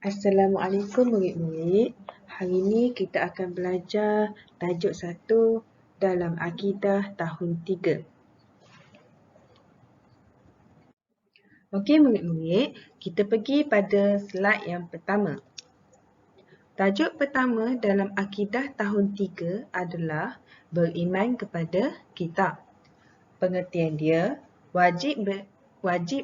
Assalamualaikum murid-murid. Hari ini kita akan belajar tajuk 1 dalam akidah tahun 3. Okey murid-murid, kita pergi pada slide yang pertama. Tajuk pertama dalam akidah tahun 3 adalah beriman kepada kitab. Pengertian dia, wajib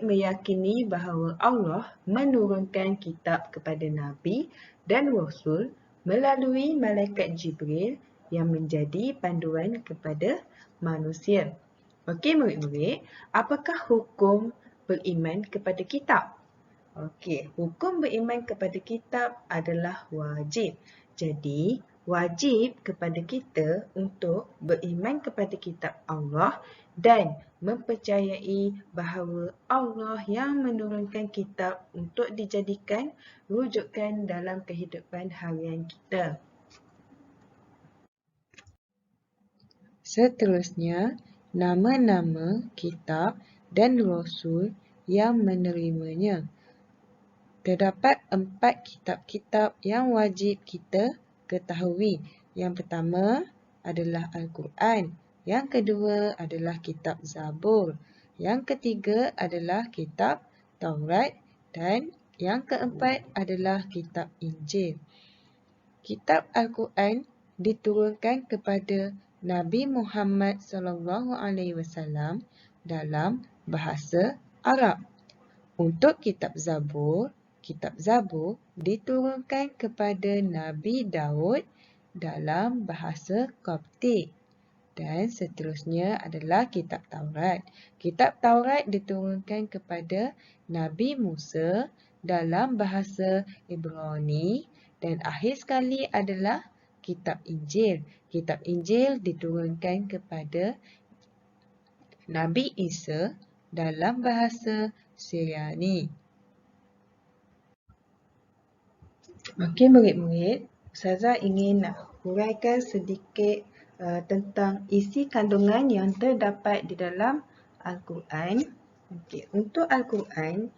meyakini bahawa Allah menurunkan kitab kepada Nabi dan Rasul melalui Malaikat Jibril yang menjadi panduan kepada manusia. Okey murid-murid, apakah hukum beriman kepada kitab? Okey, hukum beriman kepada kitab adalah wajib. Jadi, wajib kepada kita untuk beriman kepada kitab Allah dan mempercayai bahawa Allah yang menurunkan kitab untuk dijadikan rujukan dalam kehidupan harian kita. Seterusnya, nama-nama kitab dan rasul yang menerimanya. Terdapat 4 kitab-kitab yang wajib kita ketahui. Yang pertama adalah Al-Quran. Yang kedua adalah kitab Zabur. Yang ketiga adalah kitab Taurat. Dan yang keempat adalah kitab Injil. Kitab Al-Quran diturunkan kepada Nabi Muhammad SAW dalam bahasa Arab. Untuk kitab Zabur diturunkan kepada Nabi Daud dalam bahasa Koptik. Dan seterusnya adalah kitab Taurat. Kitab Taurat diturunkan kepada Nabi Musa dalam bahasa Ibrani. Dan akhir sekali adalah kitab Injil. Kitab Injil diturunkan kepada Nabi Isa dalam bahasa Syriani. Okey murid-murid, Ustazah ingin nak huraikan sedikit tentang isi kandungan yang terdapat di dalam Al-Quran. Okey, untuk Al-Quran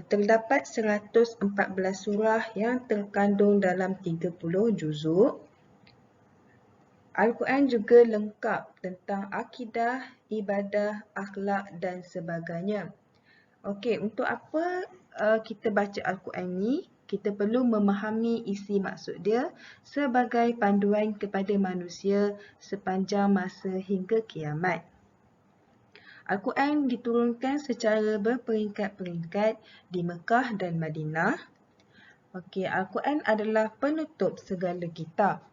terdapat 114 surah yang terkandung dalam 30 juzuk. Al-Quran juga lengkap tentang akidah, ibadah, akhlak dan sebagainya. Okey, untuk apa kita baca Al-Quran ni? Kita perlu memahami isi maksud dia sebagai panduan kepada manusia sepanjang masa hingga kiamat. Al-Quran diturunkan secara berperingkat-peringkat di Mekah dan Madinah. Okey, Al-Quran adalah penutup segala kitab.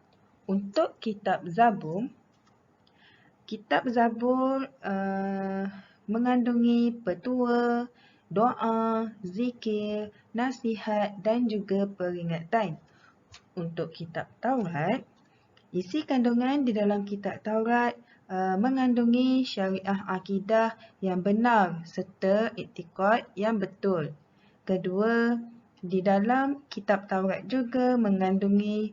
Untuk kitab Zabur mengandungi petua, doa, zikir, nasihat dan juga peringatan. Untuk kitab Taurat, isi kandungan di dalam kitab Taurat mengandungi syariah akidah yang benar serta iktikad yang betul. Kedua, di dalam kitab Taurat juga mengandungi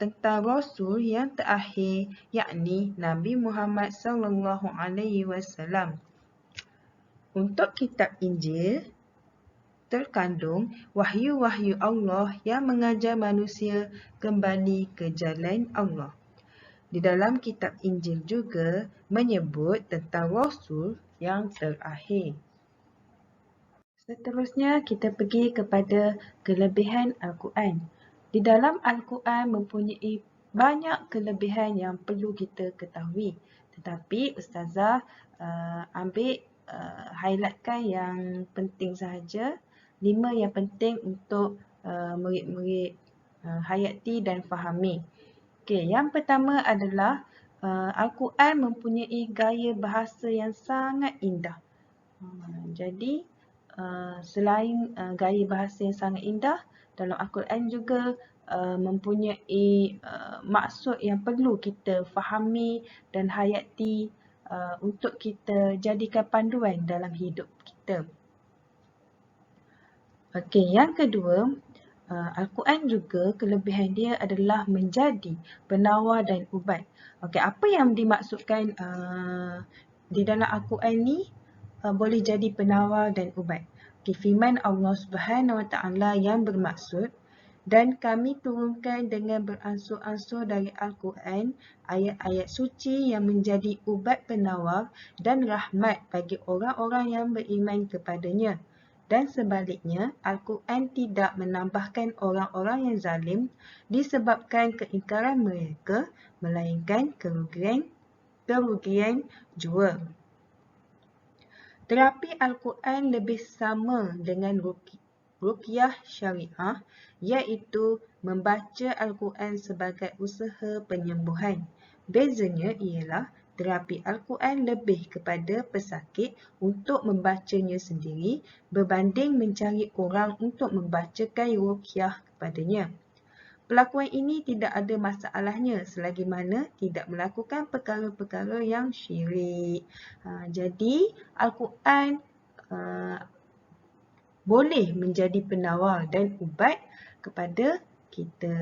tentang Rasul yang terakhir, yakni Nabi Muhammad SAW. Untuk kitab Injil, terkandung wahyu-wahyu Allah yang mengajar manusia kembali ke jalan Allah. Di dalam kitab Injil juga menyebut tentang Rasul yang terakhir. Seterusnya kita pergi kepada kelebihan Al-Quran. Di dalam Al-Quran mempunyai banyak kelebihan yang perlu kita ketahui. Tetapi Ustazah ambil highlightkan yang penting sahaja. 5 yang penting untuk murid-murid hayati dan fahami. Okey, yang pertama adalah Al-Quran mempunyai gaya bahasa yang sangat indah. Jadi selain gaya bahasa yang sangat indah, dalam Al-Quran juga mempunyai maksud yang perlu kita fahami dan hayati untuk kita jadikan panduan dalam hidup kita. Okey, yang kedua, Al-Quran juga kelebihan dia adalah menjadi penawar dan ubat. Okey, apa yang dimaksudkan di dalam Al-Quran ni boleh jadi penawar dan ubat? Firman Allah Subhanahu Wa Taala yang bermaksud, dan kami turunkan dengan beransur-ansur dari Al-Quran ayat-ayat suci yang menjadi ubat penawar dan rahmat bagi orang-orang yang beriman kepadanya. Dan sebaliknya, Al-Quran tidak menambahkan orang-orang yang zalim disebabkan keingkaran mereka, melainkan kerugian jua. Terapi Al-Quran lebih sama dengan ruqyah syariah, iaitu membaca Al-Quran sebagai usaha penyembuhan. Bezanya ialah terapi Al-Quran lebih kepada pesakit untuk membacanya sendiri berbanding mencari orang untuk membacakan ruqyah kepadanya. Pelakuan ini tidak ada masalahnya selagi mana tidak melakukan perkara-perkara yang syirik. Jadi Al-Quran boleh menjadi penawar dan ubat kepada kita,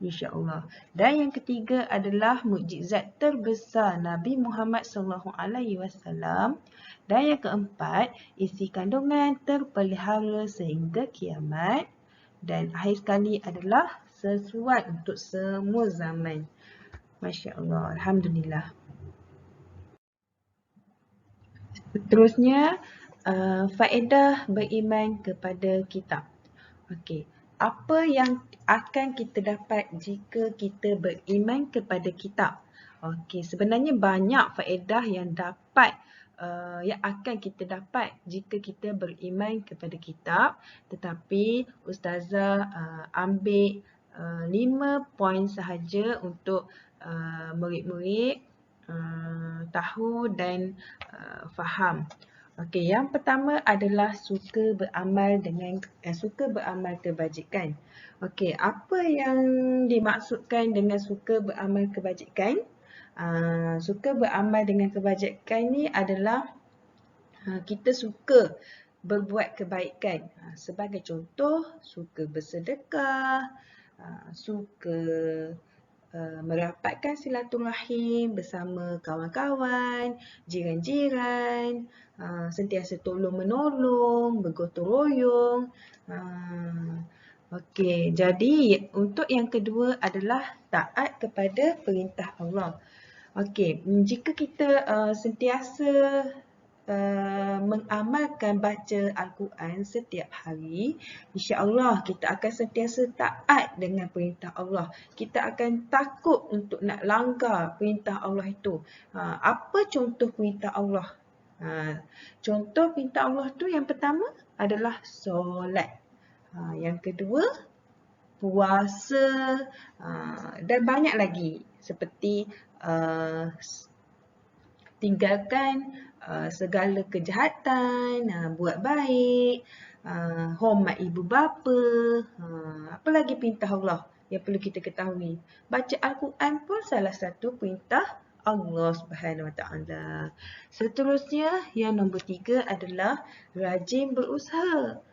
insya-Allah. Dan yang ketiga adalah mukjizat terbesar Nabi Muhammad SAW. Dan yang keempat, isi kandungan terpelihara sehingga kiamat. Dan akhir sekali adalah sesuai untuk semua zaman. Masya Allah, Alhamdulillah. Seterusnya, faedah beriman kepada kitab. Okey, apa yang akan kita dapat jika kita beriman kepada kitab? Okey, sebenarnya banyak faedah yang yang akan kita dapat jika kita beriman kepada kitab, tetapi Ustazah ambil 5 poin sahaja untuk murid-murid tahu dan faham. Okey, yang pertama adalah suka beramal kebajikan. Okey, apa yang dimaksudkan dengan suka beramal kebajikan? Suka beramal dengan kebajikan ni adalah kita suka berbuat kebaikan. Sebagai contoh, suka bersedekah, suka merapatkan silaturahim bersama kawan-kawan, jiran-jiran, sentiasa tolong-menolong, bergotong royong. Okey, jadi untuk yang kedua adalah taat kepada perintah Allah. Okey, jika kita sentiasa mengamalkan baca Al-Quran setiap hari, insya-Allah kita akan sentiasa taat dengan perintah Allah. Kita akan takut untuk nak langgar perintah Allah itu. Apa contoh perintah Allah? Contoh perintah Allah tu yang pertama adalah solat. Yang kedua, puasa, dan banyak lagi seperti tinggalkan segala kejahatan, buat baik, hormat ibu bapa, apa lagi perintah Allah yang perlu kita ketahui. Baca Al-Quran pun salah satu perintah Allah Subhanahu Wa Taala. Seterusnya, yang nombor 3 adalah rajin berusaha.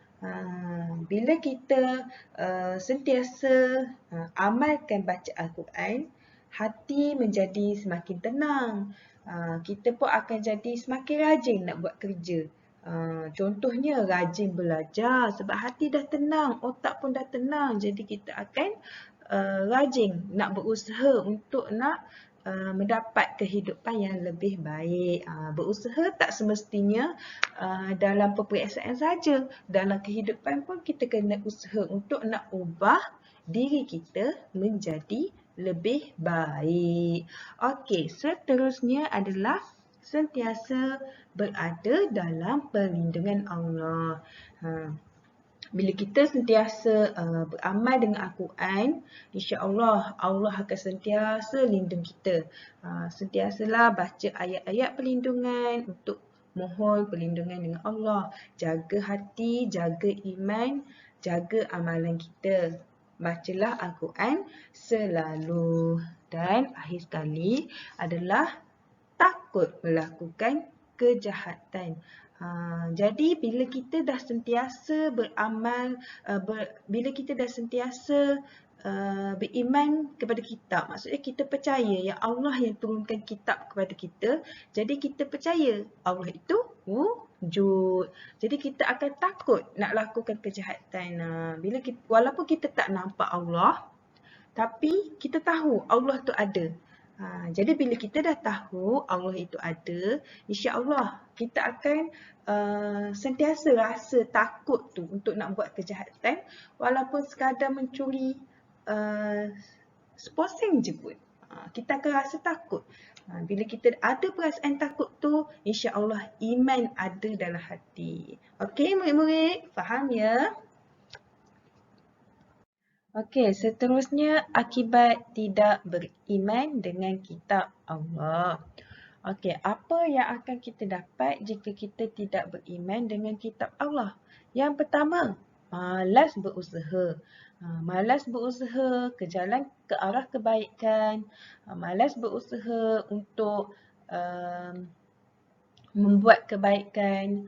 Bila kita sentiasa amalkan baca Al-Quran, hati menjadi semakin tenang. Kita pun akan jadi semakin rajin nak buat kerja. Contohnya rajin belajar sebab hati dah tenang, otak pun dah tenang. Jadi kita akan rajin nak berusaha untuk nak mendapat kehidupan yang lebih baik. Berusaha tak semestinya dalam peperiksaan saja. Dalam kehidupan pun kita kena usaha untuk nak ubah diri kita menjadi lebih baik. Okey, seterusnya adalah sentiasa berada dalam perlindungan Allah. Bila kita sentiasa beramal dengan Al-Quran, insya-Allah Allah akan sentiasa lindung kita. Sentiasalah baca ayat-ayat perlindungan untuk mohon perlindungan dengan Allah. Jaga hati, jaga iman, jaga amalan kita. Bacalah Al-Quran selalu. Dan akhir sekali adalah takut melakukan kejahatan. Jadi bila kita dah sentiasa beramal, bila kita dah sentiasa beriman kepada kitab, maksudnya kita percaya yang Allah yang turunkan kitab kepada kita, jadi kita percaya Allah itu wujud. Jadi kita akan takut nak lakukan kejahatan. Walaupun kita tak nampak Allah, tapi kita tahu Allah tu ada. Jadi bila kita dah tahu Allah itu ada, insya-Allah kita akan sentiasa rasa takut tu untuk nak buat kejahatan, walaupun sekadar mencuri seposen je pun. Kita akan rasa takut. Bila kita ada perasaan takut tu, insya-Allah iman ada dalam hati. Okey murid-murid, faham ya? Okey, seterusnya akibat tidak beriman dengan kitab Allah. Okey, apa yang akan kita dapat jika kita tidak beriman dengan kitab Allah? Yang pertama, malas berusaha. Malas berusaha ke jalan ke arah kebaikan. Malas berusaha untuk membuat kebaikan.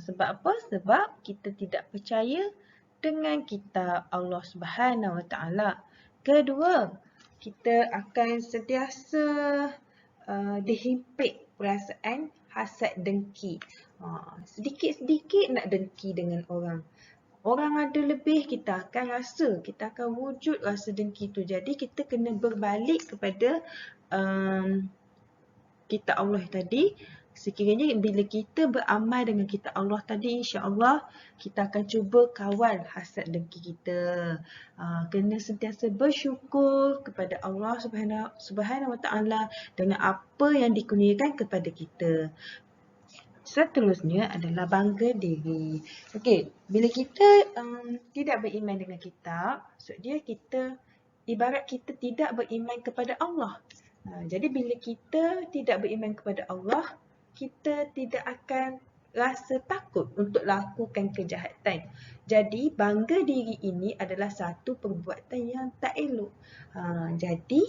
Sebab apa? Sebab kita tidak percaya dengan kitab Allah Subhanahu Wa Taala. Kedua, kita akan sentiasa dihimpit perasaan hasad dengki. Sedikit-sedikit nak dengki dengan orang. Orang ada lebih, kita akan rasa, kita akan wujud rasa dengki tu. Jadi kita kena berbalik kepada kitab Allah tadi. Sekiranya bila kita beramal dengan kitab Allah tadi, insya-Allah kita akan cuba kawal hasad dengki kita. Kena sentiasa bersyukur kepada Allah Subhanahu Wa Taala dengan apa yang dikurniakan kepada kita. Seterusnya adalah bangga diri. Okey, bila kita tidak beriman dengan kitab, maksud dia kita ibarat kita tidak beriman kepada Allah. Jadi bila kita tidak beriman kepada Allah, kita tidak akan rasa takut untuk lakukan kejahatan. Jadi bangga diri ini adalah satu perbuatan yang tak elok. Jadi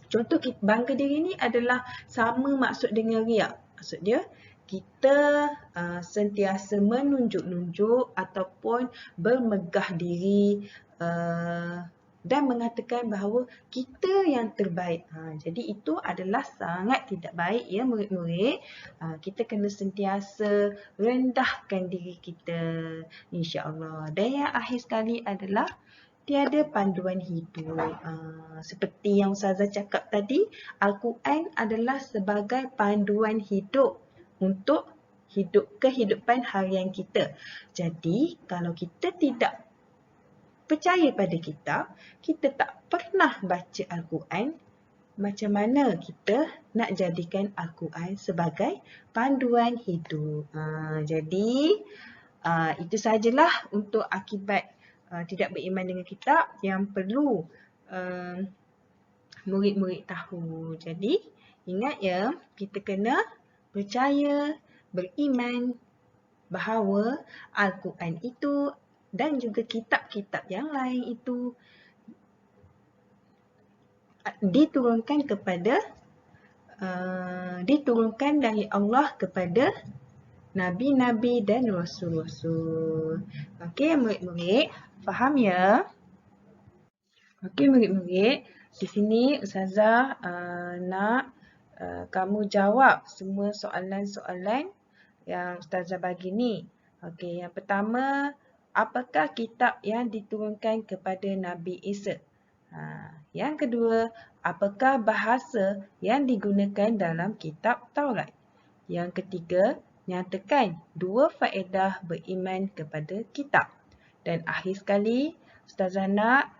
contoh bangga diri ini adalah sama maksud dengan riak. Maksud dia kita sentiasa menunjuk-nunjuk ataupun bermegah diri dan mengatakan bahawa kita yang terbaik. Jadi itu adalah sangat tidak baik ya murid-murid. Kita kena sentiasa rendahkan diri kita, insya-Allah. Dan yang akhir sekali adalah tiada panduan hidup. Seperti yang Ustazah cakap tadi, Al-Quran adalah sebagai panduan hidup untuk kehidupan harian kita. Jadi kalau kita tidak percaya pada kitab, kita tak pernah baca Al-Quran, macam mana kita nak jadikan Al-Quran sebagai panduan hidup? Jadi, itu sajalah untuk akibat tidak beriman dengan kitab yang perlu murid-murid tahu. Jadi, ingat ya, kita kena percaya, beriman bahawa Al-Quran itu dan juga kitab-kitab yang lain itu diturunkan dari Allah kepada Nabi-Nabi dan Rasul-Rasul. Okey murid-murid, faham ya? Okey murid-murid, di sini Ustazah nak kamu jawab semua soalan-soalan yang Ustazah bagi ni. Okey, yang pertama, apakah kitab yang diturunkan kepada Nabi Isa? Yang kedua, apakah bahasa yang digunakan dalam kitab Taurat? Yang ketiga, nyatakan 2 faedah beriman kepada kitab. Dan akhir sekali, Ustazah nak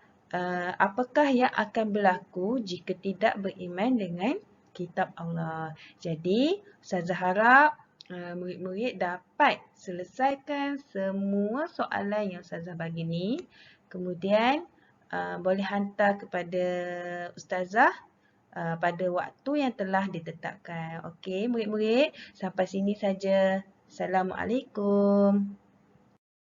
apakah yang akan berlaku jika tidak beriman dengan kitab Allah. Jadi, Ustazah harap murid-murid dapat selesaikan semua soalan yang Ustazah bagi ni. Kemudian boleh hantar kepada Ustazah pada waktu yang telah ditetapkan. Okey murid-murid, sampai sini saja. Assalamualaikum.